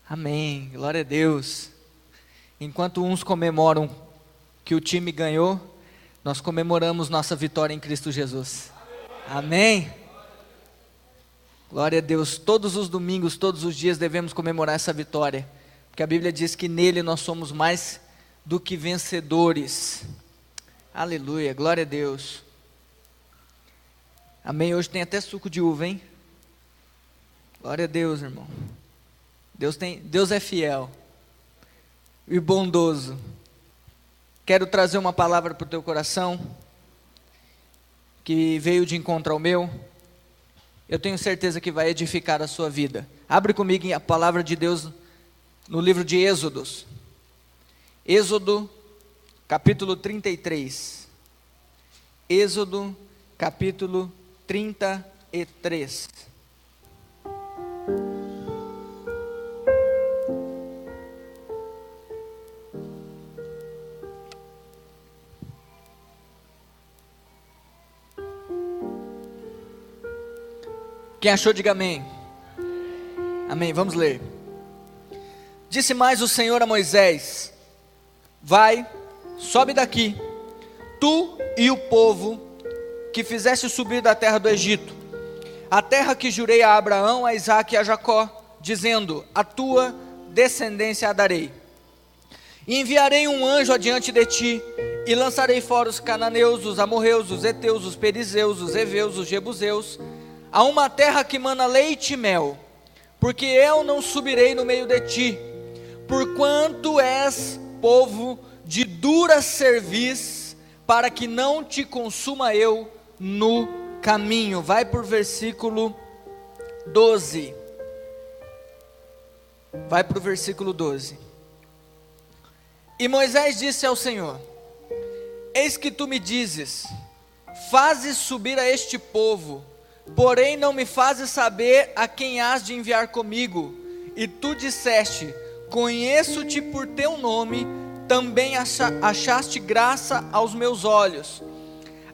Amém, glória a Deus. Enquanto uns comemoram que o time ganhou, nós comemoramos nossa vitória em Cristo Jesus. Amém. Glória a Deus. Todos os domingos, todos os dias devemos comemorar essa vitória, porque a Bíblia diz que nele nós somos mais do que vencedores. Aleluia, glória a Deus. Amém. Hoje tem até suco de uva, hein? Glória a Deus, irmão. Deus é fiel e bondoso. Quero trazer uma palavra para o teu coração, que veio de encontro ao meu. Eu tenho certeza que vai edificar a sua vida. Abre comigo a palavra de Deus no livro de Êxodos. Êxodo, capítulo 33. Êxodo, capítulo 33. Quem achou, diga amém. Amém, vamos ler. Disse mais o Senhor a Moisés: vai, sobe daqui, tu e o povo que fizeste subir da terra do Egito, a terra que jurei a Abraão, a Isaque e a Jacó, dizendo: a tua descendência a darei. E enviarei um anjo adiante de ti, e lançarei fora os cananeus, os amorreus, os heteus, os perizeus, os heveus, os jebuseus, a uma terra que mana leite e mel, porque eu não subirei no meio de ti, porquanto és povo de dura cerviz, para que não te consuma eu no caminho. Vai por versículo 12. Vai para o versículo 12. E Moisés disse ao Senhor: eis que tu me dizes, fazes subir a este povo, porém não me fazes saber a quem hás de enviar comigo. E tu disseste: conheço-te por teu nome, também achaste graça aos meus olhos.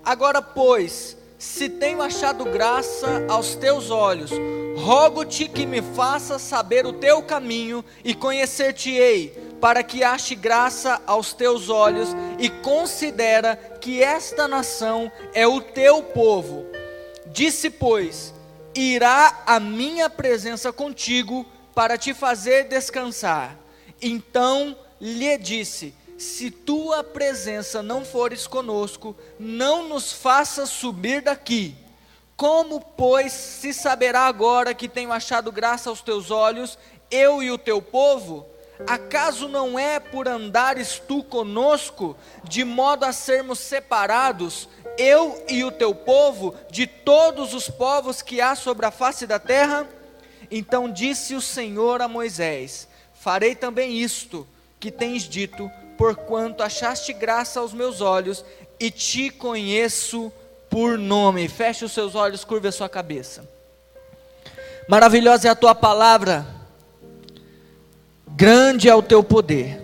Agora, pois, se tenho achado graça aos teus olhos, rogo-te que me faças saber o teu caminho, e conhecer-te-ei, para que ache graça aos teus olhos, e considera que esta nação é o teu povo. Disse, pois: irá a minha presença contigo, para te fazer descansar. Então lhe disse: se tua presença não fores conosco, não nos faças subir daqui. Como, pois, se saberá agora que tenho achado graça aos teus olhos, eu e o teu povo? Acaso não é por andares tu conosco, de modo a sermos separados, eu e o teu povo, de todos os povos que há sobre a face da terra? Então disse o Senhor a Moisés: farei também isto que tens dito, porquanto achaste graça aos meus olhos, e te conheço por nome. Feche os seus olhos, curve a sua cabeça. Maravilhosa é a tua palavra, grande é o teu poder.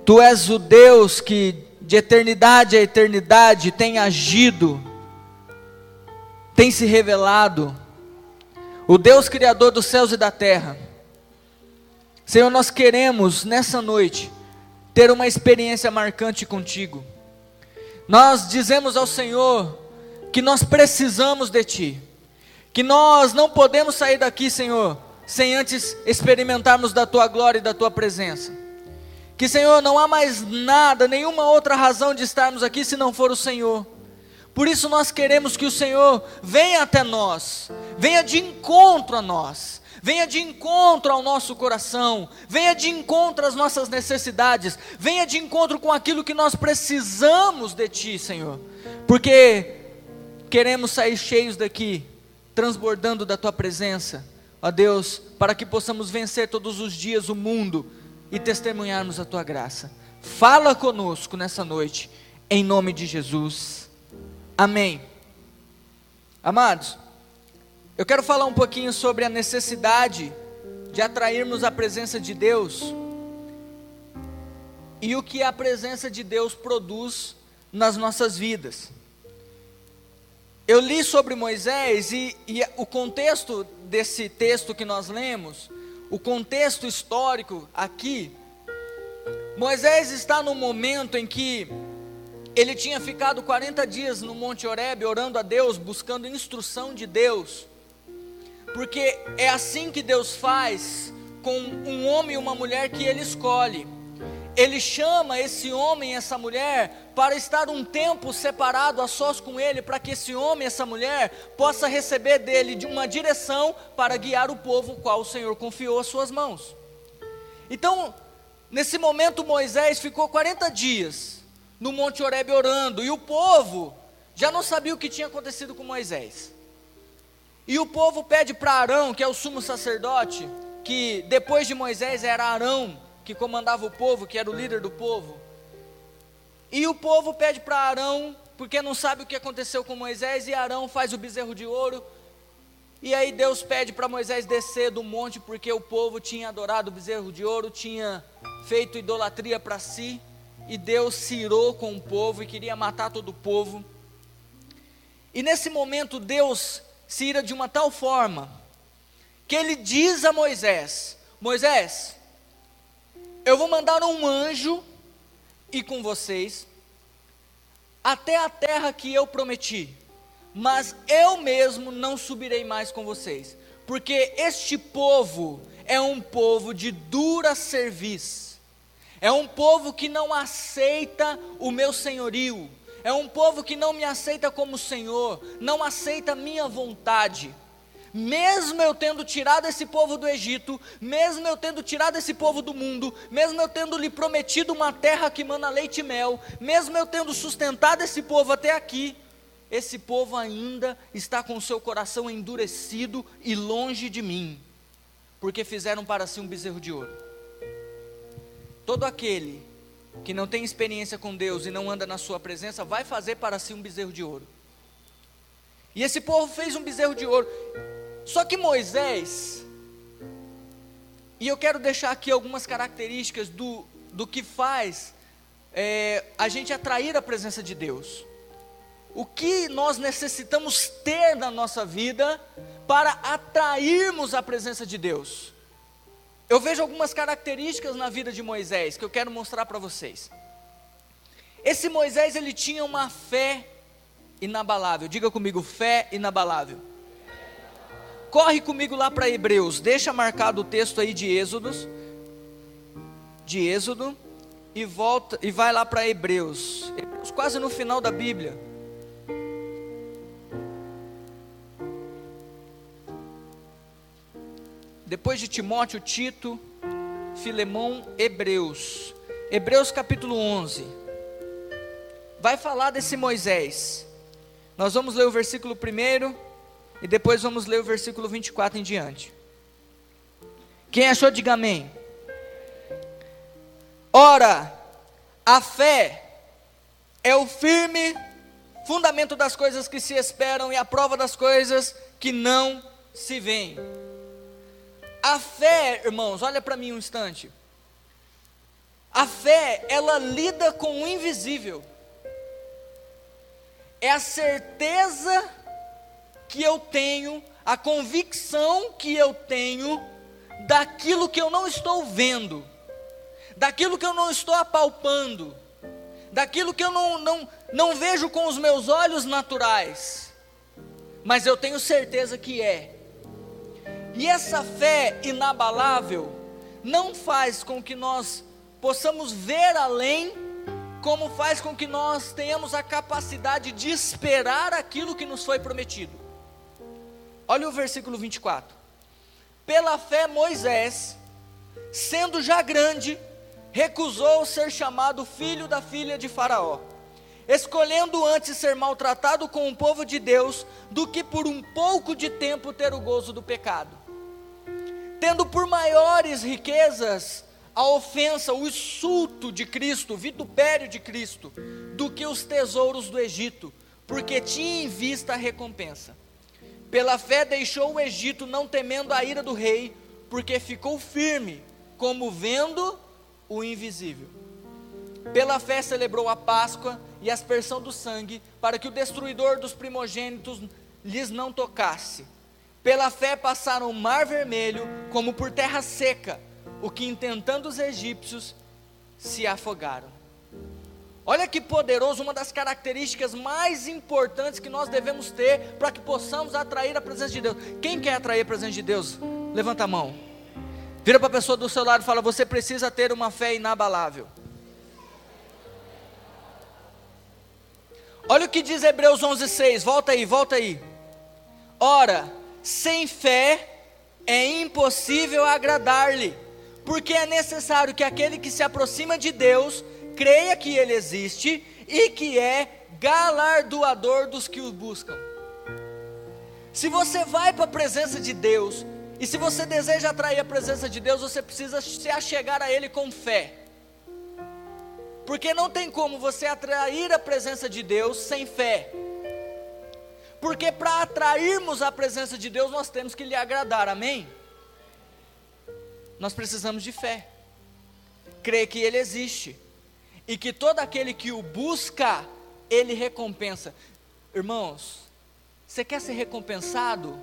Tu és o Deus que de eternidade a eternidade tem agido, tem se revelado, o Deus criador dos céus e da terra. Senhor, nós queremos nessa noite ter uma experiência marcante contigo. Nós dizemos ao Senhor que nós precisamos de ti, que nós não podemos sair daqui, Senhor, sem antes experimentarmos da tua glória e da tua presença. Que, Senhor, não há mais nada, nenhuma outra razão de estarmos aqui se não for o Senhor. Por isso nós queremos que o Senhor venha até nós, venha de encontro a nós, venha de encontro ao nosso coração, venha de encontro às nossas necessidades, venha de encontro com aquilo que nós precisamos de Ti, Senhor, porque queremos sair cheios daqui, transbordando da Tua presença, ó Deus, para que possamos vencer todos os dias o mundo e testemunharmos a Tua graça. Fala conosco nessa noite, em nome de Jesus, amém. Amados, eu quero falar um pouquinho sobre a necessidade de atrairmos a presença de Deus e o que a presença de Deus produz nas nossas vidas. Eu li sobre Moisés e o contexto desse texto que nós lemos, o contexto histórico aqui, Moisés está no momento em que ele tinha ficado 40 dias no Monte Horebe orando a Deus, buscando instrução de Deus, porque é assim que Deus faz com um homem e uma mulher que Ele escolhe. Ele chama esse homem e essa mulher para estar um tempo separado a sós com Ele, para que esse homem e essa mulher possa receber dele de uma direção para guiar o povo o qual o Senhor confiou às suas mãos. Então, nesse momento Moisés ficou 40 dias no Monte Horebe orando, e o povo já não sabia o que tinha acontecido com Moisés. E o povo pede para Arão, que é o sumo sacerdote, que depois de Moisés era Arão que comandava o povo, que era o líder do povo. E o povo pede para Arão, porque não sabe o que aconteceu com Moisés, e Arão faz o bezerro de ouro. E aí Deus pede para Moisés descer do monte, porque o povo tinha adorado o bezerro de ouro, tinha feito idolatria para si, e Deus se irou com o povo e queria matar todo o povo. E nesse momento Deus se ira de uma tal forma, que Ele diz a Moisés: Moisés, eu vou mandar um anjo ir com vocês até a terra que eu prometi, mas eu mesmo não subirei mais com vocês, porque este povo é um povo de dura cerviz, é um povo que não aceita o meu senhorio, é um povo que não me aceita como Senhor, não aceita a minha vontade. Mesmo eu tendo tirado esse povo do Egito, mesmo eu tendo tirado esse povo do mundo, mesmo eu tendo lhe prometido uma terra que mana leite e mel, mesmo eu tendo sustentado esse povo até aqui, esse povo ainda está com o seu coração endurecido e longe de mim, porque fizeram para si um bezerro de ouro. Todo aquele que não tem experiência com Deus e não anda na sua presença, vai fazer para si um bezerro de ouro. E esse povo fez um bezerro de ouro. Só que Moisés, e eu quero deixar aqui algumas características do que faz a gente atrair a presença de Deus. O que nós necessitamos ter na nossa vida para atrairmos a presença de Deus. Eu vejo algumas características na vida de Moisés que eu quero mostrar para vocês. Esse Moisés, ele tinha uma fé inabalável. Diga comigo, fé inabalável. Corre comigo lá para Hebreus, deixa marcado o texto aí de Êxodo, e volta e vai lá para Hebreus, quase no final da Bíblia. Depois de Timóteo, Tito, Filemão, Hebreus capítulo 11, vai falar desse Moisés. Nós vamos ler o versículo 1, e depois vamos ler o versículo 24 em diante. Quem achou, diga amém. Ora, a fé é o firme fundamento das coisas que se esperam e a prova das coisas que não se veem. A fé, irmãos, olha para mim um instante. A fé, ela lida com o invisível. É a certeza que eu tenho, a convicção que eu tenho daquilo que eu não estou vendo, daquilo que eu não estou apalpando, daquilo que eu não vejo com os meus olhos naturais, mas eu tenho certeza que é. E essa fé inabalável não faz com que nós possamos ver além, como faz com que nós tenhamos a capacidade de esperar aquilo que nos foi prometido. Olha o versículo 24. Pela fé Moisés, sendo já grande, recusou ser chamado filho da filha de Faraó, escolhendo antes ser maltratado com o povo de Deus, do que por um pouco de tempo ter o gozo do pecado. Tendo por maiores riquezas a ofensa, o insulto de Cristo, o vitupério de Cristo, do que os tesouros do Egito, porque tinha em vista a recompensa. Pela fé deixou o Egito, não temendo a ira do rei, porque ficou firme, como vendo o invisível. Pela fé celebrou a Páscoa e a aspersão do sangue, para que o destruidor dos primogênitos lhes não tocasse. Pela fé passaram o mar vermelho como por terra seca, o que intentando os egípcios se afogaram. Olha que poderoso, uma das características mais importantes que nós devemos ter para que possamos atrair a presença de Deus. Quem quer atrair a presença de Deus? Levanta a mão. Vira para a pessoa do seu lado e fala: você precisa ter uma fé inabalável. Olha o que diz Hebreus 11:6, volta aí. Ora, sem fé é impossível agradar-lhe, porque é necessário que aquele que se aproxima de Deus creia que Ele existe e que é galardoador dos que o buscam. Se você vai para a presença de Deus, e se você deseja atrair a presença de Deus, você precisa se achegar a Ele com fé. Porque não tem como você atrair a presença de Deus sem fé. Porque para atrairmos a presença de Deus, nós temos que lhe agradar, amém? Nós precisamos de fé. Crer que Ele existe. E que todo aquele que o busca, Ele recompensa. Irmãos, você quer ser recompensado?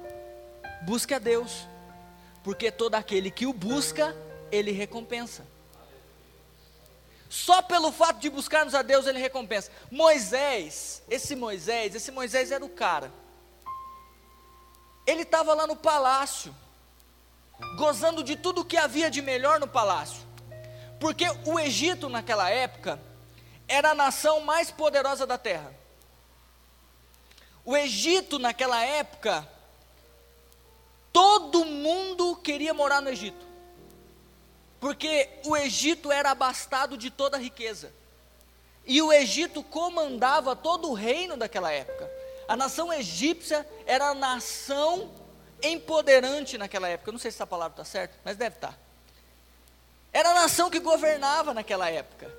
Busque a Deus. Porque todo aquele que o busca, Ele recompensa. Só pelo fato de buscarmos a Deus, Ele recompensa. Esse Moisés era o cara. Ele estava lá no palácio, gozando de tudo que havia de melhor no palácio. Porque o Egito naquela época era a nação mais poderosa da terra. O Egito naquela época, todo mundo queria morar no Egito. Porque o Egito era abastado de toda a riqueza. E o Egito comandava todo o reino daquela época. A nação egípcia era a nação empoderante naquela época. Eu não sei se essa palavra está certa, mas deve estar. Era a nação que governava naquela época.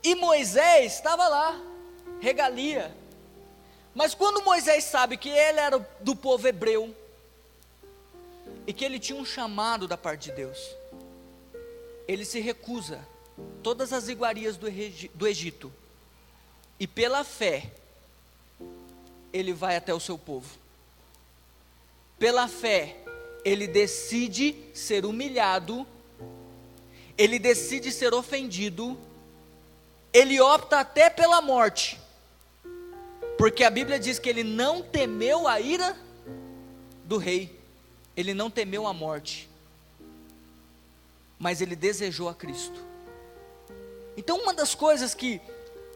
E Moisés estava lá, regalia. Mas quando Moisés sabe que ele era do povo hebreu, e que ele tinha um chamado da parte de Deus, ele se recusa todas as iguarias do Egito, e pela fé, ele vai até o seu povo. Pela fé, ele decide ser humilhado, ele decide ser ofendido, ele opta até pela morte, porque a Bíblia diz que ele não temeu a ira do rei, ele não temeu a morte, mas ele desejou a Cristo. Então uma das coisas que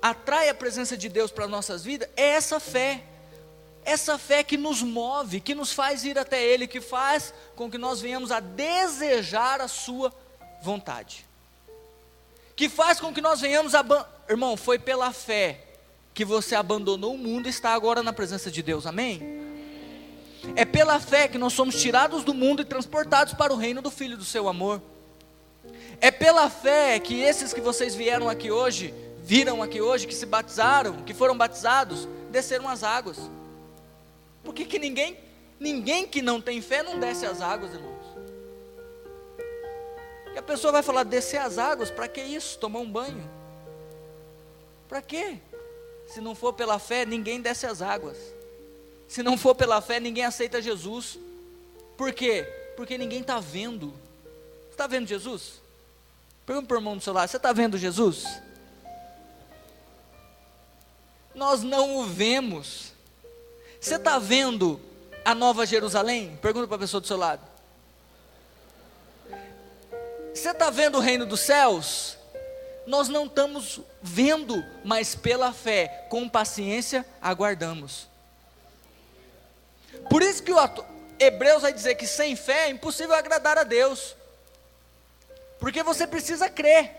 atrai a presença de Deus para as nossas vidas é essa fé que nos move, que nos faz ir até Ele, que faz com que nós venhamos a desejar a sua vontade, que faz com que nós venhamos irmão, foi pela fé que você abandonou o mundo e está agora na presença de Deus, amém? É pela fé que nós somos tirados do mundo e transportados para o reino do Filho do seu amor. É pela fé que esses que vocês viram aqui hoje, que se batizaram, que foram batizados, desceram as águas. Por que ninguém que não tem fé não desce as águas, irmãos? E a pessoa vai falar: descer as águas, para que isso? Tomar um banho? Para quê? Se não for pela fé, ninguém desce as águas. Se não for pela fé, ninguém aceita Jesus. Por quê? Porque ninguém está vendo. Você está vendo Jesus? Pergunta para o irmão do seu lado: você está vendo Jesus? Nós não o vemos. Você está vendo a Nova Jerusalém? Pergunta para a pessoa do seu lado. Você está vendo o reino dos céus? Nós não estamos vendo, mas pela fé, com paciência, aguardamos. Por isso que o Hebreus vai dizer que sem fé é impossível agradar a Deus. Porque você precisa crer.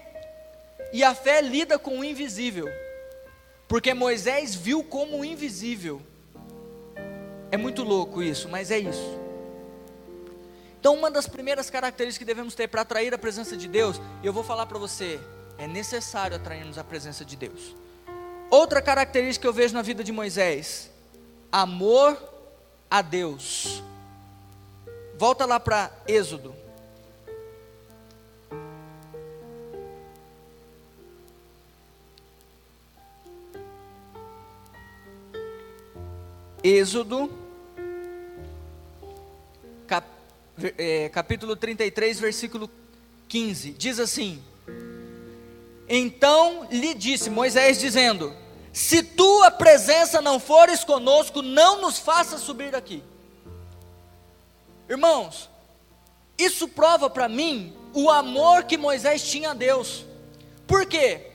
E a fé lida com o invisível. Porque Moisés viu como invisível. É muito louco isso, mas é isso. Então uma das primeiras características que devemos ter para atrair a presença de Deus, eu vou falar para você, é necessário atrairmos a presença de Deus. Outra característica que eu vejo na vida de Moisés: amor a Deus. Volta lá para Êxodo. Êxodo, capítulo 33, versículo 15, diz assim: então lhe disse Moisés, dizendo: se tua presença não fores conosco, não nos faça subir daqui. Irmãos, isso prova para mim o amor que Moisés tinha a Deus. Por quê?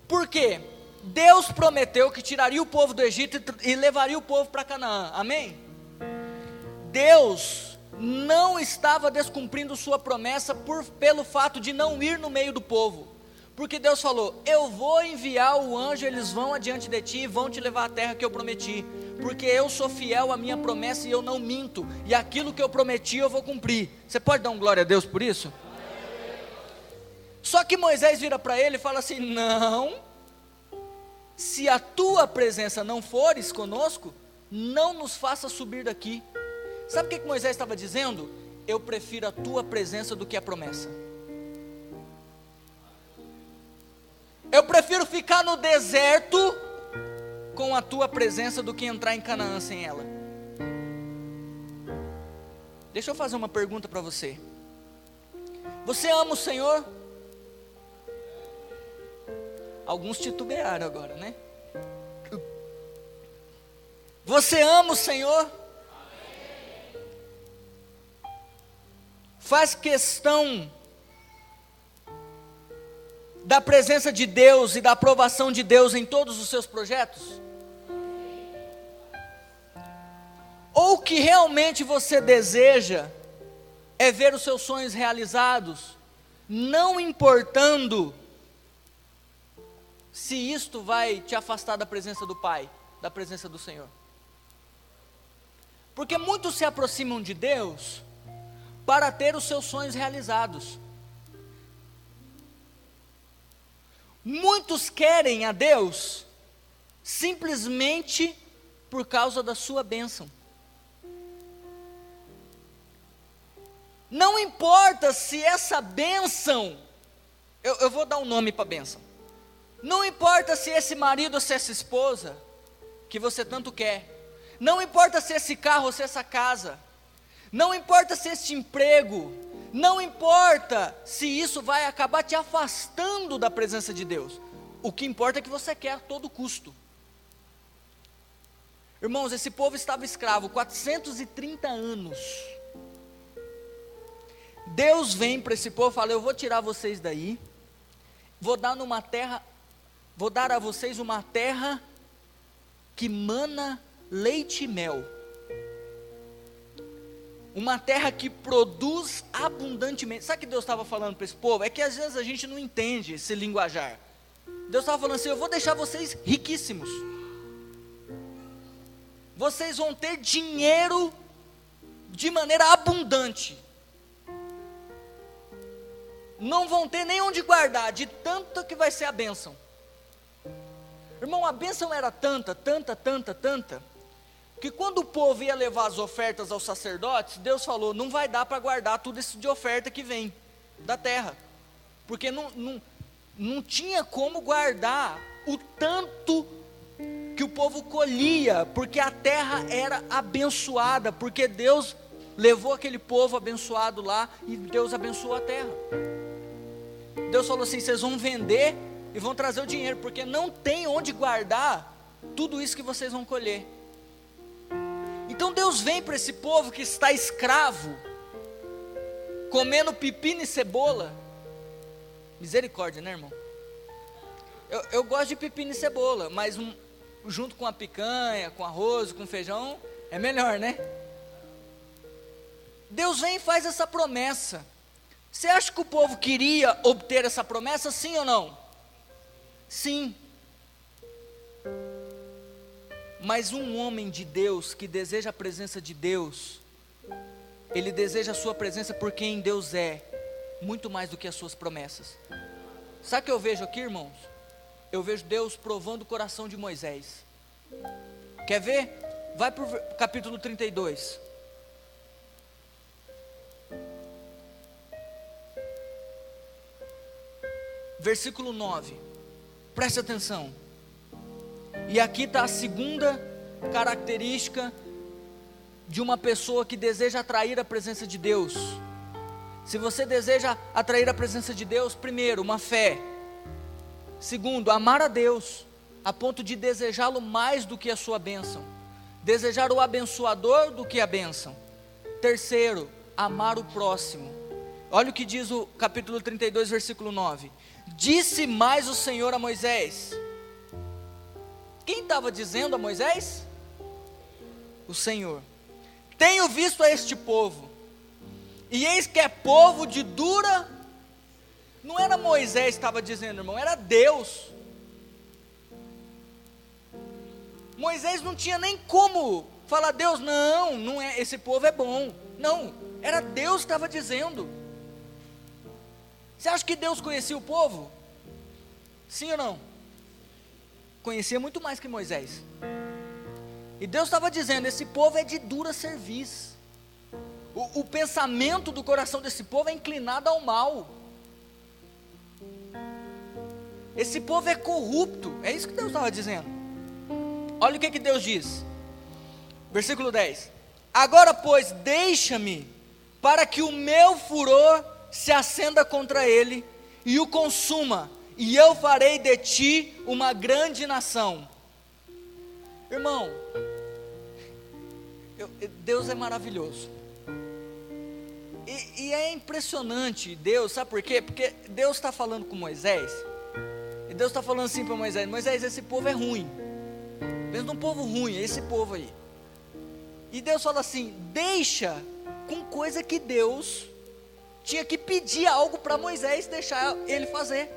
Porque Deus prometeu que tiraria o povo do Egito e levaria o povo para Canaã, amém? Deus não estava descumprindo sua promessa pelo fato de não ir no meio do povo, porque Deus falou: eu vou enviar o anjo, eles vão adiante de ti e vão te levar à terra que eu prometi, porque eu sou fiel à minha promessa e eu não minto, e aquilo que eu prometi eu vou cumprir. Você pode dar um glória a Deus por isso? Só que Moisés vira para ele e fala assim: não, se a tua presença não fores conosco, não nos faça subir daqui. Sabe o que Moisés estava dizendo? Eu prefiro a tua presença do que a promessa. Eu prefiro ficar no deserto com a tua presença do que entrar em Canaã sem ela. Deixa eu fazer uma pergunta para você. Você ama o Senhor? Alguns titubearam agora, né? Você ama o Senhor? Faz questão da presença de Deus e da aprovação de Deus em todos os seus projetos? Ou o que realmente você deseja é ver os seus sonhos realizados, não importando se isto vai te afastar da presença do Pai, da presença do Senhor? Porque muitos se aproximam de Deus para ter os seus sonhos realizados. Muitos querem a Deus simplesmente por causa da sua bênção. Não importa se essa bênção, eu vou dar um nome para a bênção. Não importa se esse marido ou se essa esposa que você tanto quer. Não importa se esse carro ou se essa casa. Não importa se esse emprego. Não importa se isso vai acabar te afastando da presença de Deus. O que importa é que você quer a todo custo. Irmãos, esse povo estava escravo 430 anos. Deus vem para esse povo e fala: eu vou tirar vocês daí, vou dar a vocês uma terra que mana leite e mel. Uma terra que produz abundantemente. Sabe o que Deus estava falando para esse povo? É que às vezes a gente não entende esse linguajar. Deus estava falando assim: eu vou deixar vocês riquíssimos. Vocês vão ter dinheiro de maneira abundante. Não vão ter nem onde guardar, de tanto que vai ser a bênção. Irmão, a bênção era tanta, que quando o povo ia levar as ofertas aos sacerdotes, Deus falou: não vai dar para guardar tudo isso de oferta que vem da terra, porque não tinha como guardar o tanto que o povo colhia, porque a terra era abençoada, porque Deus levou aquele povo abençoado lá, e Deus abençoou a terra. Deus falou assim: vocês vão vender e vão trazer o dinheiro, porque não tem onde guardar tudo isso que vocês vão colher. Então Deus vem para esse povo que está escravo, comendo pepino e cebola. Misericórdia, né, irmão? Eu gosto de pepino e cebola, mas junto com a picanha, com arroz, com feijão, é melhor, né? Deus vem e faz essa promessa. Você acha que o povo queria obter essa promessa, sim ou não? Sim. Mas um homem de Deus, que deseja a presença de Deus, ele deseja a sua presença por quem Deus é, muito mais do que as suas promessas. Sabe o que eu vejo aqui, irmãos? Eu vejo Deus provando o coração de Moisés. Quer ver? Vai para o capítulo 32. Versículo 9. Preste atenção. E aqui está a segunda característica de uma pessoa que deseja atrair a presença de Deus. Se você deseja atrair a presença de Deus, primeiro, uma fé. Segundo, amar a Deus, a ponto de desejá-lo mais do que a sua bênção. Desejar o abençoador do que a bênção. Terceiro, amar o próximo. Olha o que diz o capítulo 32, versículo 9. Disse mais o Senhor a Moisés. Quem estava dizendo a Moisés? O Senhor. Tenho visto a este povo, e eis que é povo de dura. Não era Moisés que estava dizendo, irmão, era Deus. Moisés não tinha nem como falar, Deus, não é, esse povo é bom. Não, era Deus que estava dizendo. Você acha que Deus conhecia o povo? Sim ou não? Conhecia muito mais que Moisés. E Deus estava dizendo, esse povo é de dura cerviz. O pensamento do coração desse povo é inclinado ao mal. Esse povo é corrupto. É isso que Deus estava dizendo. Olha o que Deus diz. Versículo 10. Agora, pois, deixa-me, para que o meu furor se acenda contra ele, e o consuma, e eu farei de ti uma grande nação. Irmão, Deus é maravilhoso. E é impressionante Deus, sabe por quê? Porque Deus está falando com Moisés, e Deus está falando assim para Moisés, Moisés, esse povo é ruim. Pensa num povo ruim, esse povo aí. E Deus fala assim, deixa com coisa que Deus tinha que pedir algo para Moisés, deixar ele fazer.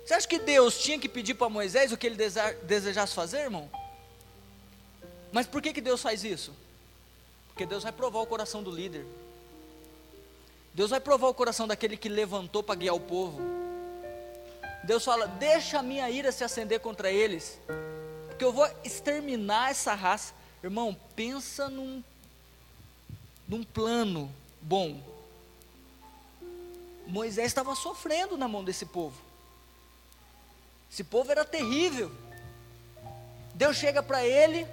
Você acha que Deus tinha que pedir para Moisés o que ele desejasse fazer, irmão? Mas por que Deus faz isso? Porque Deus vai provar o coração do líder. Deus vai provar o coração daquele que levantou para guiar o povo. Deus fala, deixa a minha ira se acender contra eles, porque eu vou exterminar essa raça. Irmão, pensa num plano bom. Moisés estava sofrendo na mão desse povo. Esse povo era terrível. Deus chega para ele,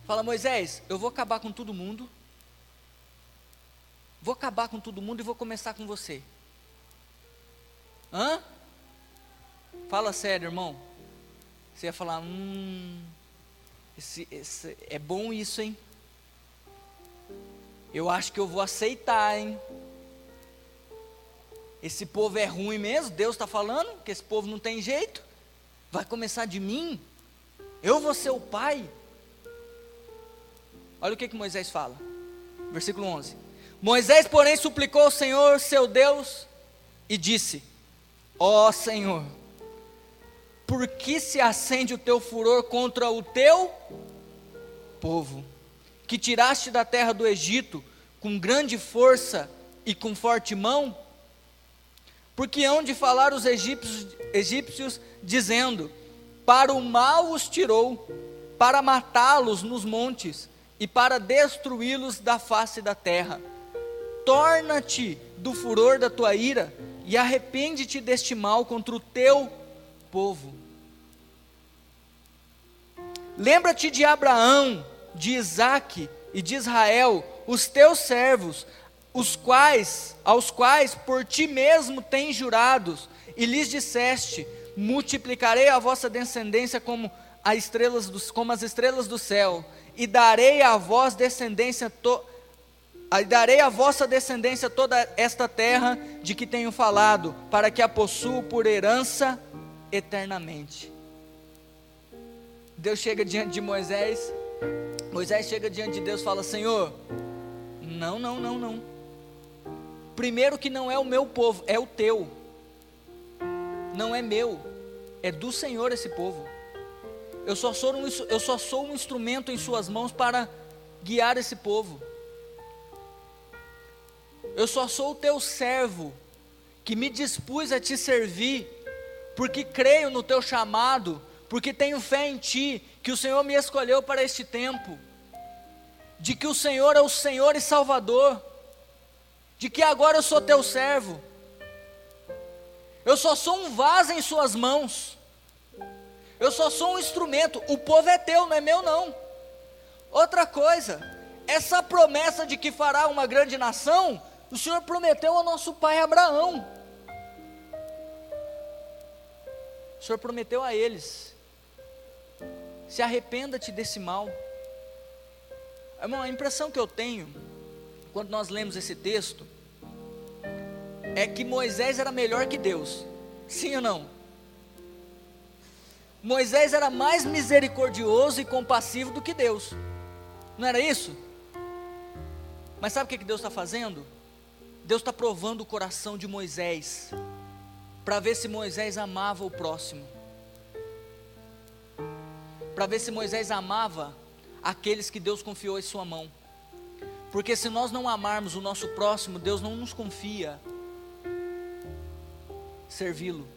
fala, Moisés, eu vou acabar com todo mundo. Vou acabar com todo mundo e vou começar com você. Hã? Fala sério, irmão. Você ia falar, é bom isso, hein? Eu acho que eu vou aceitar, hein? Esse povo é ruim mesmo, Deus está falando que esse povo não tem jeito. Vai começar de mim? Eu vou ser o pai? Olha o que Moisés fala. Versículo 11. Moisés, porém, suplicou ao Senhor, seu Deus, e disse, ó Senhor, por que se acende o teu furor contra o teu povo, que tiraste da terra do Egito, com grande força e com forte mão? Porque hão de falar os egípcios dizendo, para o mal os tirou, para matá-los nos montes, e para destruí-los da face da terra. Torna-te do furor da tua ira, e arrepende-te deste mal contra o teu povo. Lembra-te de Abraão, de Isaque e de Israel, os teus servos, aos quais por ti mesmo tens jurados, e lhes disseste, multiplicarei a vossa descendência como as estrelas do céu, e darei a vossa descendência toda esta terra de que tenho falado, para que a possuo por herança eternamente. Deus chega diante de Moisés chega diante de Deus e fala, Senhor, não. Primeiro que não é o meu povo, é o teu. Não é meu, é do Senhor esse povo. Eu só sou um instrumento em suas mãos para guiar esse povo. Eu só sou o teu servo, que me dispus a te servir, porque creio no teu chamado, porque tenho fé em ti, que o Senhor me escolheu para este tempo, de que o Senhor é o Senhor e Salvador, de que agora eu sou teu servo. Eu só sou um vaso em suas mãos. Eu só sou um instrumento, o povo é teu, não é meu não. Outra coisa, essa promessa de que fará uma grande nação, o Senhor prometeu ao nosso pai Abraão. O Senhor prometeu a eles: se arrependa-te desse mal. Irmão, a impressão que eu tenho, quando nós lemos esse texto, é que Moisés era melhor que Deus. Sim ou não? Moisés era mais misericordioso e compassivo do que Deus. Não era isso? Mas sabe o que Deus está fazendo? Deus está provando o coração de Moisés, para ver se Moisés amava o próximo, para ver se Moisés amava aqueles que Deus confiou em sua mão. Porque se nós não amarmos o nosso próximo, Deus não nos confia servi-lo.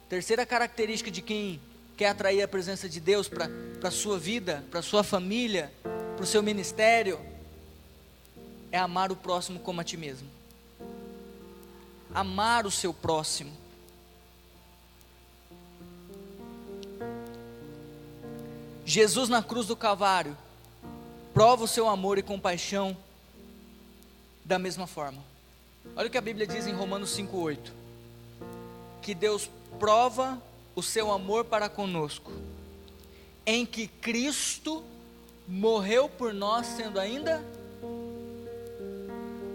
Terceira característica de quem quer atrair a presença de Deus para a sua vida, para a sua família, para o seu ministério, é amar o próximo como a ti mesmo. Amar o seu próximo. Jesus na cruz do Calvário prova o seu amor e compaixão da mesma forma. Olha o que a Bíblia diz em Romanos 5,8: que Deus prova o seu amor para conosco, em que Cristo morreu por nós, sendo ainda...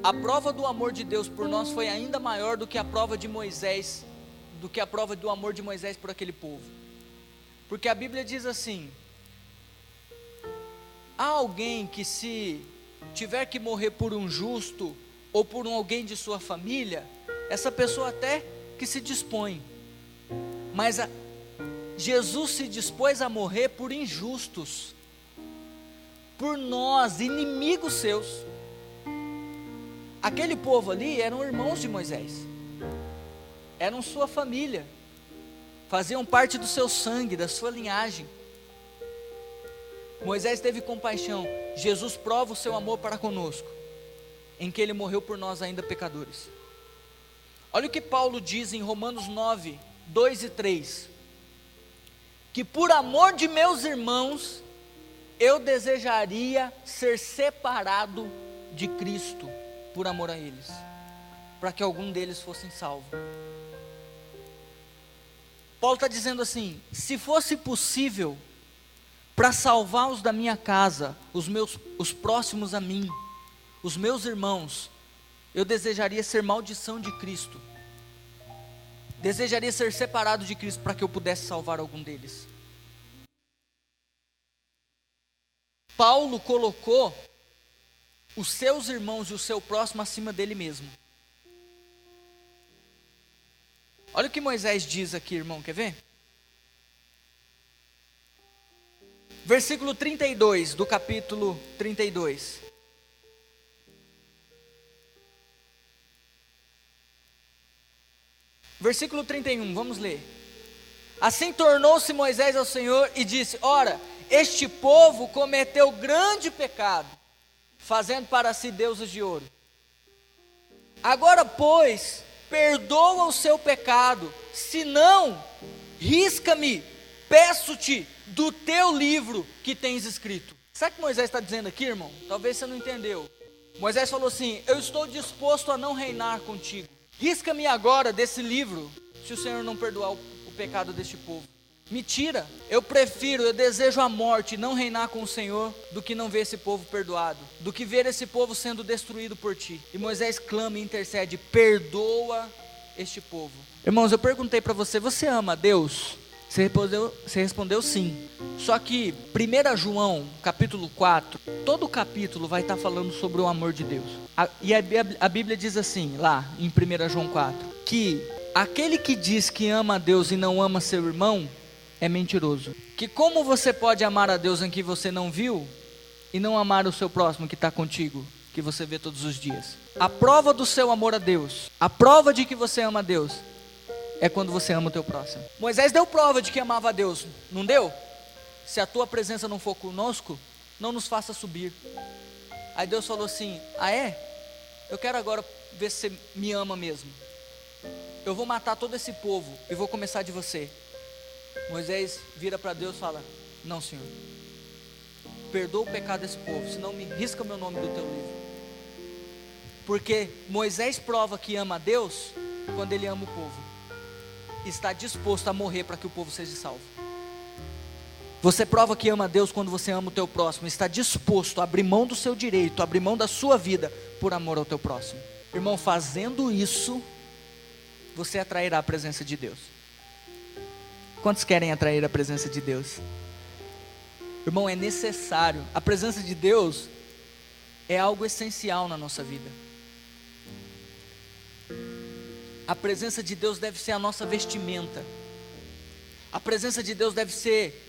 A prova do amor de Deus por nós foi ainda maior do que a prova de Moisés, do que a prova do amor de Moisés por aquele povo. Porque a Bíblia diz assim: há alguém que, se tiver que morrer por um justo ou por alguém de sua família, essa pessoa até que se dispõe, mas Jesus se dispôs a morrer por injustos, por nós, inimigos seus. Aquele povo ali eram irmãos de Moisés, eram sua família, faziam parte do seu sangue, da sua linhagem. Moisés teve compaixão. Jesus prova o seu amor para conosco, em que ele morreu por nós ainda pecadores. Olha o que Paulo diz em Romanos 9, 2 e 3: que por amor de meus irmãos, eu desejaria ser separado de Cristo, por amor a eles, para que algum deles fossem salvos. Paulo está dizendo assim: se fosse possível, para salvar os da minha casa, os próximos a mim, os meus irmãos, eu desejaria ser maldição de Cristo, desejaria ser separado de Cristo, para que eu pudesse salvar algum deles. Paulo colocou os seus irmãos e o seu próximo acima dele mesmo. Olha o que Moisés diz aqui, irmão, quer ver? Versículo 32 do capítulo 32. Versículo 31, vamos ler. Assim tornou-se Moisés ao Senhor e disse: ora, este povo cometeu grande pecado, fazendo para si deuses de ouro. Agora, pois, perdoa o seu pecado, senão, risca-me, peço-te, do teu livro que tens escrito. Sabe o que Moisés está dizendo aqui, irmão? Talvez você não entendeu. Moisés falou assim: eu estou disposto a não reinar contigo. Risca-me agora desse livro, se o Senhor não perdoar o pecado deste povo. Me tira, eu desejo a morte, não reinar com o Senhor, do que não ver esse povo perdoado, do que ver esse povo sendo destruído por ti. E Moisés clama e intercede: perdoa este povo. Irmãos, eu perguntei para você: você ama a Deus? Você respondeu sim. Só que 1 João capítulo 4, todo o capítulo vai estar falando sobre o amor de Deus. E a Bíblia diz assim, lá em 1 João 4, que aquele que diz que ama a Deus e não ama seu irmão é mentiroso. Que como você pode amar a Deus em que você não viu, e não amar o seu próximo que está contigo, que você vê todos os dias? A prova do seu amor a Deus, a prova de que você ama a Deus, é quando você ama o teu próximo. Moisés deu prova de que amava a Deus, não deu? Se a tua presença não for conosco, não nos faça subir. Aí Deus falou assim: ah é? Eu quero agora ver se você me ama mesmo. Eu vou matar todo esse povo e vou começar de você. Moisés vira para Deus e fala: não, Senhor, perdoa o pecado desse povo, senão me risca meu nome do teu livro. Porque Moisés prova que ama a Deus quando ele ama o povo, está disposto a morrer para que o povo seja salvo. Você prova que ama a Deus quando você ama o teu próximo, está disposto a abrir mão do seu direito, a abrir mão da sua vida por amor ao teu próximo. Irmão, fazendo isso, você atrairá a presença de Deus. Quantos querem atrair a presença de Deus? Irmão, é necessário. A presença de Deus é algo essencial na nossa vida. A presença de Deus deve ser a nossa vestimenta. A presença de Deus deve ser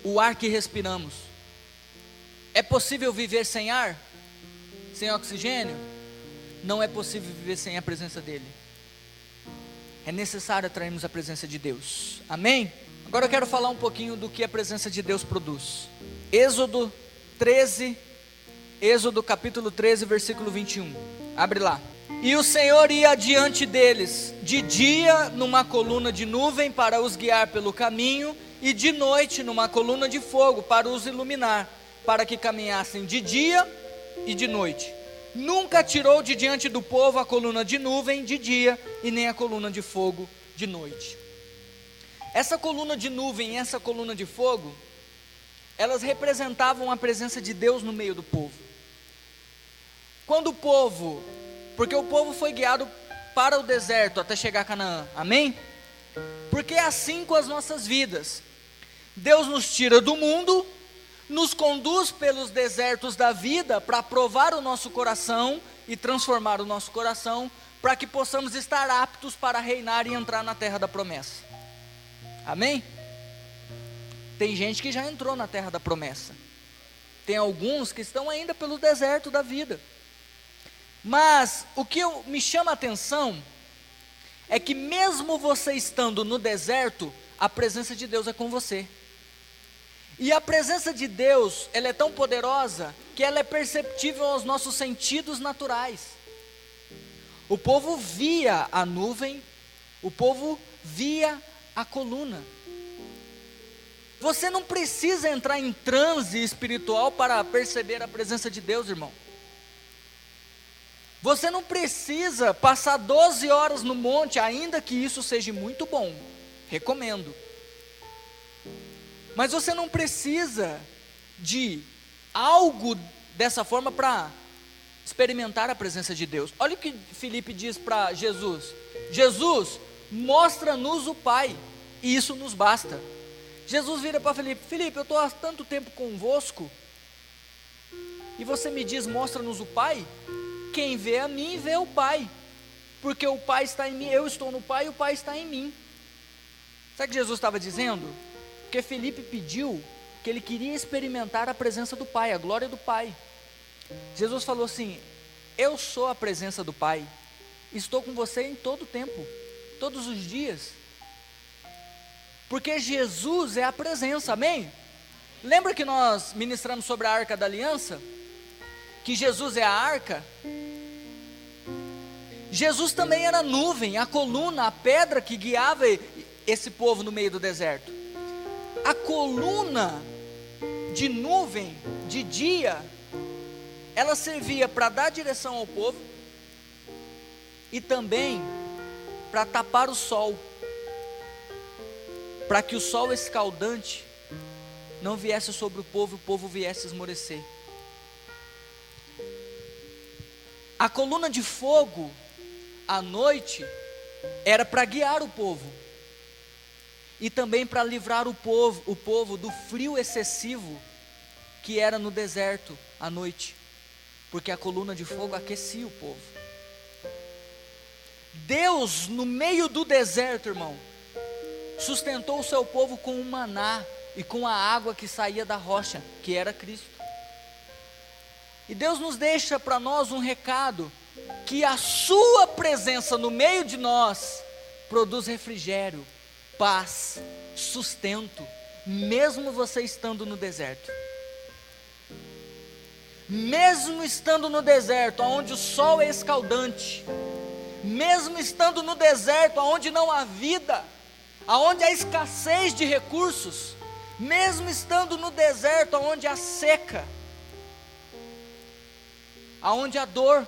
o ar que respiramos. É possível viver sem ar? Sem oxigênio? Não é possível viver sem a presença dEle. É necessário atrairmos a presença de Deus. Amém? Agora eu quero falar um pouquinho do que a presença de Deus produz. Êxodo capítulo 13, versículo 21. Abre lá. E o Senhor ia adiante deles, de dia numa coluna de nuvem para os guiar pelo caminho, e de noite numa coluna de fogo para os iluminar, para que caminhassem de dia e de noite. Nunca tirou de diante do povo a coluna de nuvem de dia, e nem a coluna de fogo de noite. Essa coluna de nuvem e essa coluna de fogo, elas representavam a presença de Deus no meio do povo. Porque o povo foi guiado para o deserto até chegar a Canaã, amém? Porque é assim com as nossas vidas. Deus nos tira do mundo, nos conduz pelos desertos da vida para provar o nosso coração e transformar o nosso coração, para que possamos estar aptos para reinar e entrar na terra da promessa. Amém? Tem gente que já entrou na terra da promessa. Tem alguns que estão ainda pelo deserto da vida. Mas o que me chama a atenção é que mesmo você estando no deserto, a presença de Deus é com você. E a presença de Deus, ela é tão poderosa que ela é perceptível aos nossos sentidos naturais. O povo via a nuvem, o povo via a coluna. Você não precisa entrar em transe espiritual para perceber a presença de Deus, irmão. Você não precisa passar 12 horas no monte, ainda que isso seja muito bom, recomendo. Mas você não precisa de algo dessa forma para experimentar a presença de Deus. Olha o que Filipe diz para Jesus: Jesus, mostra-nos o Pai, e isso nos basta. Jesus vira para Filipe: Filipe, eu estou há tanto tempo convosco, e você me diz, mostra-nos o Pai? Quem vê a mim, vê o Pai, porque o Pai está em mim, eu estou no Pai e o Pai está em mim. Sabe o que Jesus estava dizendo? Porque Filipe pediu que ele queria experimentar a presença do Pai, a glória do Pai. Jesus falou assim: eu sou a presença do Pai, estou com você em todo o tempo, todos os dias, porque Jesus é a presença, amém? Lembra que nós ministramos sobre a Arca da Aliança? Que Jesus é a arca? Jesus também era a nuvem, a coluna, a pedra que guiava esse povo no meio do deserto. A coluna de nuvem, de dia, ela servia para dar direção ao povo e também para tapar o sol, para que o sol escaldante não viesse sobre o povo viesse esmorecer. A coluna de fogo, à noite, era para guiar o povo, e também para livrar o povo do frio excessivo que era no deserto à noite, porque a coluna de fogo aquecia o povo. Deus, no meio do deserto, irmão, sustentou o seu povo com o maná e com a água que saía da rocha, que era Cristo. E Deus nos deixa para nós um recado, que a sua presença no meio de nós produz refrigério, paz, sustento, mesmo você estando no deserto. Mesmo estando no deserto, onde o sol é escaldante, mesmo estando no deserto, onde não há vida, aonde há escassez de recursos, mesmo estando no deserto, aonde há seca, aonde há dor,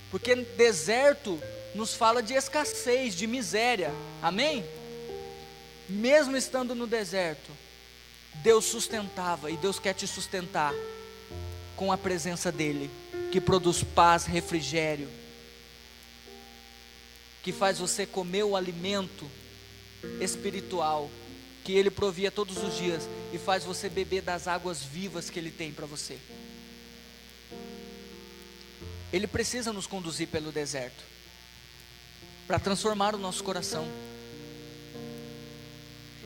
porque deserto nos fala de escassez, de miséria, amém? Mesmo estando no deserto, Deus sustentava, e Deus quer te sustentar com a presença dEle, que produz paz, refrigério, que faz você comer o alimento espiritual, que Ele provia todos os dias, e faz você beber das águas vivas que Ele tem para você. Ele precisa nos conduzir pelo deserto, para transformar o nosso coração.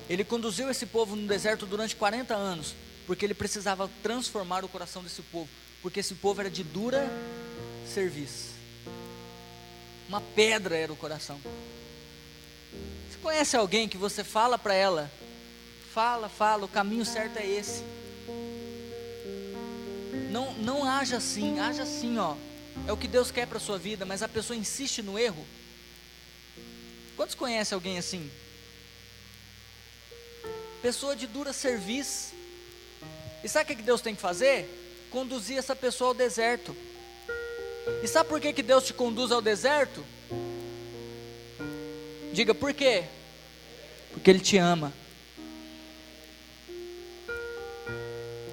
Ele conduziu esse povo no deserto durante 40 anos, porque Ele precisava transformar o coração desse povo, porque esse povo era de dura cerviz, uma pedra era o coração. Você conhece alguém que você fala para ela, fala, o caminho certo é esse, não haja assim, ó, é o que Deus quer para a sua vida, mas a pessoa insiste no erro? Quantos conhecem alguém assim? Pessoa de dura cerviz. E sabe o que Deus tem que fazer? Conduzir essa pessoa ao deserto. E sabe por que Deus te conduz ao deserto? Diga, por quê? Porque Ele te ama.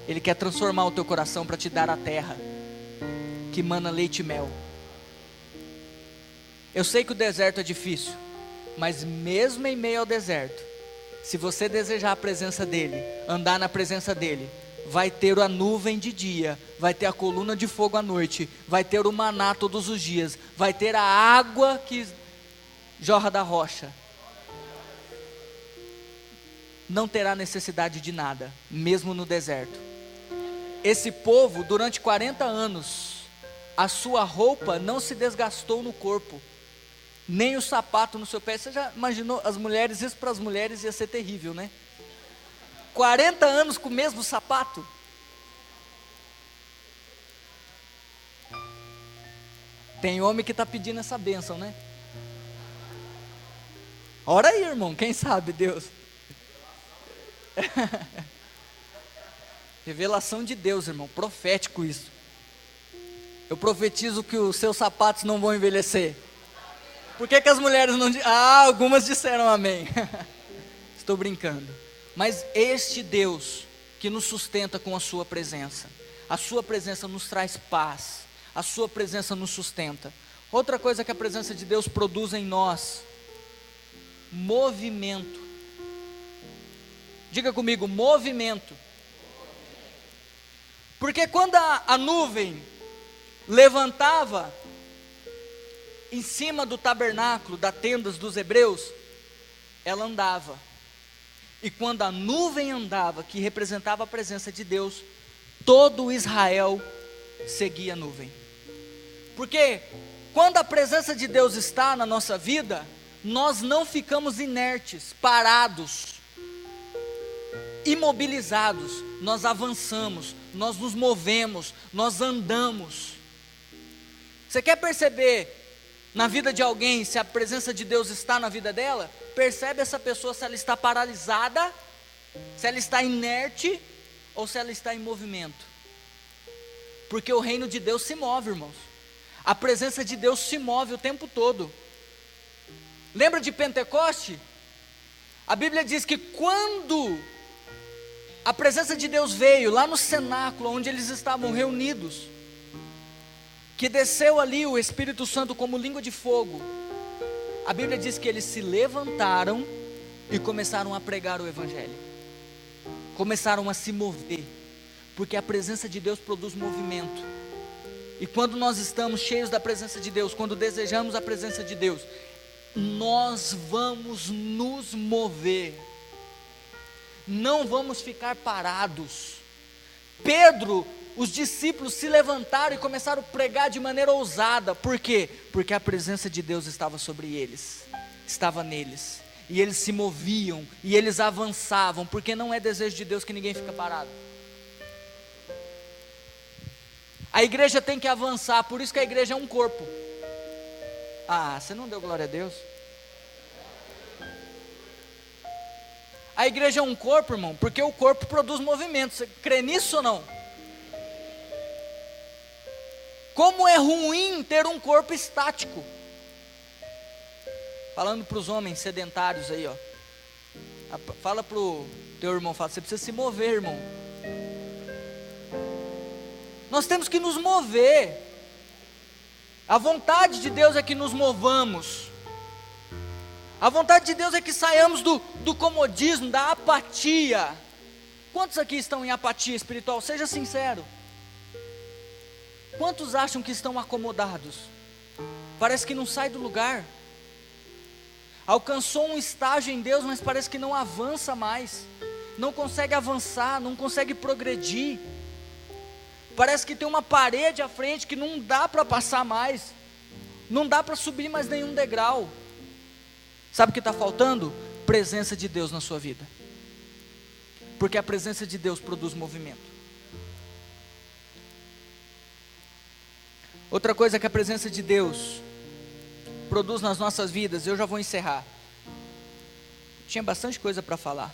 Ele quer transformar o teu coração para te dar a terra que mana leite e mel. Eu sei que o deserto é difícil, mas mesmo em meio ao deserto, se você desejar a presença dEle, andar na presença dEle, vai ter a nuvem de dia, vai ter a coluna de fogo à noite, vai ter o maná todos os dias, vai ter a água que jorra da rocha. Não terá necessidade de nada, mesmo no deserto. Esse povo, durante 40 anos, a sua roupa não se desgastou no corpo, nem o sapato no seu pé. Você já imaginou as mulheres? Isso para as mulheres ia ser terrível, né? 40 anos com o mesmo sapato. Tem homem que está pedindo essa bênção, né? Ora aí, irmão, quem sabe Deus. Revelação de Deus, irmão, profético isso. Eu profetizo que os seus sapatos não vão envelhecer. Por que as mulheres não dizem? Ah, algumas disseram amém. Estou brincando. Mas este Deus que nos sustenta com a sua presença, a sua presença nos traz paz, a sua presença nos sustenta. Outra coisa que a presença de Deus produz em nós, movimento. Diga comigo, movimento. Porque quando a nuvem levantava em cima do tabernáculo, das tendas dos hebreus, ela andava. E quando a nuvem andava, que representava a presença de Deus, todo Israel seguia a nuvem. Porque quando a presença de Deus está na nossa vida, nós não ficamos inertes, parados, imobilizados, nós avançamos, nós nos movemos, nós andamos. Você quer perceber na vida de alguém se a presença de Deus está na vida dela? Percebe essa pessoa se ela está paralisada, se ela está inerte ou se ela está em movimento. Porque o reino de Deus se move, irmãos. A presença de Deus se move o tempo todo. Lembra de Pentecoste? A Bíblia diz que quando a presença de Deus veio lá no cenáculo onde eles estavam reunidos, que desceu ali o Espírito Santo como língua de fogo, a Bíblia diz que eles se levantaram e começaram a pregar o Evangelho, começaram a se mover, porque a presença de Deus produz movimento. E quando nós estamos cheios da presença de Deus, quando desejamos a presença de Deus, nós vamos nos mover, não vamos ficar parados. Pedro, os discípulos se levantaram e começaram a pregar de maneira ousada. Por quê? Porque a presença de Deus estava sobre eles, estava neles, e eles se moviam, e eles avançavam, porque não é desejo de Deus que ninguém fica parado. A igreja tem que avançar, por isso que a igreja é um corpo. Ah, você não deu glória a Deus? A igreja é um corpo, irmão, porque o corpo produz movimento. Você crê nisso ou não? Como é ruim ter um corpo estático. Falando para os homens sedentários aí, ó. Fala para o teu irmão, fala, você precisa se mover, irmão. Nós temos que nos mover. A vontade de Deus é que nos movamos. A vontade de Deus é que saiamos do comodismo, da apatia. Quantos aqui estão em apatia espiritual? Seja sincero. Quantos acham que estão acomodados? Parece que não sai do lugar. Alcançou um estágio em Deus, mas parece que não avança mais. Não consegue avançar, não consegue progredir. Parece que tem uma parede à frente que não dá para passar mais. Não dá para subir mais nenhum degrau. Sabe o que está faltando? Presença de Deus na sua vida. Porque a presença de Deus produz movimento. Outra coisa que a presença de Deus produz nas nossas vidas, eu já vou encerrar. Tinha bastante coisa para falar.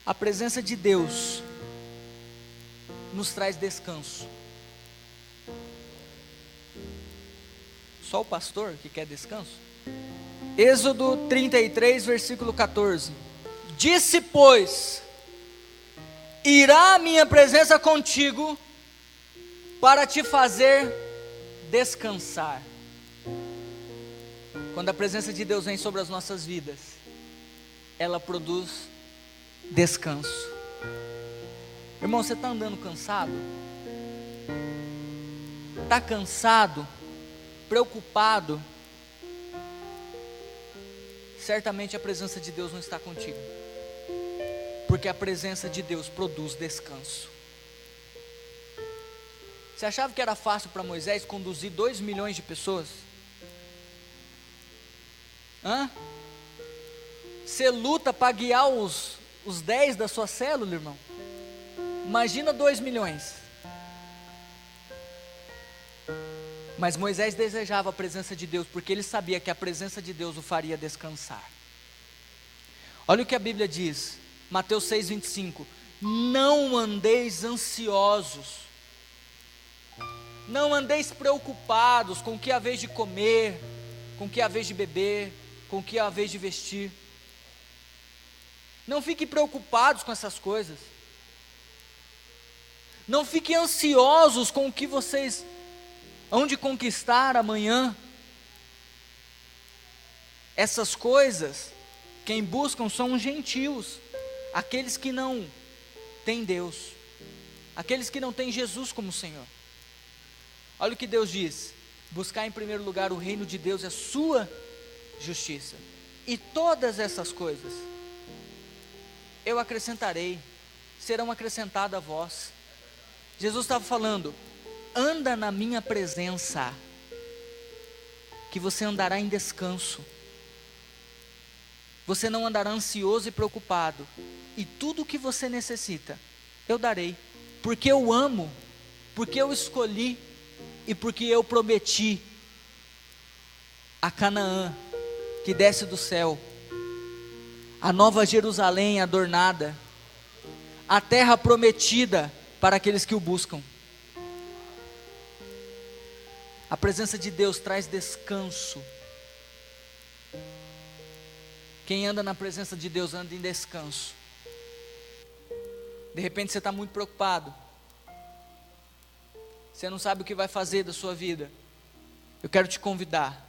A presença de Deus nos traz descanso. Só o pastor que quer descanso? Êxodo 33, versículo 14. Disse, pois, irá a minha presença contigo para te fazer descansar. Quando a presença de Deus vem sobre as nossas vidas, ela produz descanso. Irmão, você está andando cansado? Está cansado? Preocupado? Certamente a presença de Deus não está contigo, porque a presença de Deus produz descanso. Você achava que era fácil para Moisés conduzir 2 milhões de pessoas? Você luta para guiar os 10 da sua célula, irmão? Imagina 2 milhões. Mas Moisés desejava a presença de Deus, porque ele sabia que a presença de Deus o faria descansar. Olha o que a Bíblia diz, Mateus 6,25. Não andeis ansiosos, não andeis preocupados com o que há vez de comer, com o que há vez de beber, com o que há vez de vestir. Não fiquem preocupados com essas coisas. Não fiquem ansiosos com o que vocês hão de conquistar amanhã. Essas coisas, quem buscam são os gentios, aqueles que não têm Deus, aqueles que não têm Jesus como Senhor. Olha o que Deus diz: buscar em primeiro lugar o reino de Deus e a sua justiça, e todas essas coisas eu acrescentarei, serão acrescentadas a vós. Jesus estava falando: anda na minha presença, que você andará em descanso. Você não andará ansioso e preocupado, e tudo o que você necessita, eu darei, porque eu amo, porque eu escolhi, e porque eu prometi a Canaã, que desce do céu, a nova Jerusalém adornada, a terra prometida para aqueles que o buscam. A presença de Deus traz descanso. Quem anda na presença de Deus anda em descanso. De repente você está muito preocupado, você não sabe o que vai fazer da sua vida. Eu quero te convidar,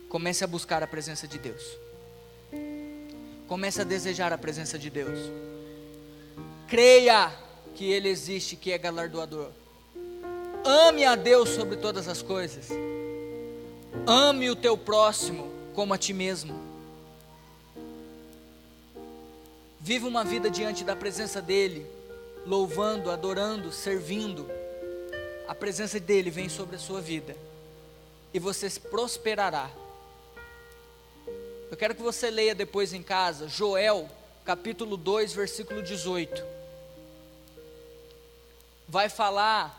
comece a buscar a presença de Deus, comece a desejar a presença de Deus, creia que Ele existe, que é galardoador. Ame a Deus sobre todas as coisas, ame o teu próximo como a ti mesmo. Viva uma vida diante da presença dEle, louvando, adorando, servindo. A presença dEle vem sobre a sua vida, e você prosperará. Eu quero que você leia depois em casa, Joel, capítulo 2, versículo 18. Vai falar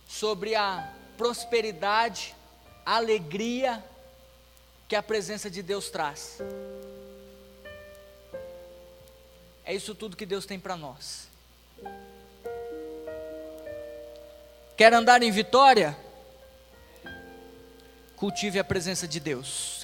sobre a prosperidade, a alegria que a presença de Deus traz. É isso tudo que Deus tem para nós. Quer andar em vitória? Cultive a presença de Deus.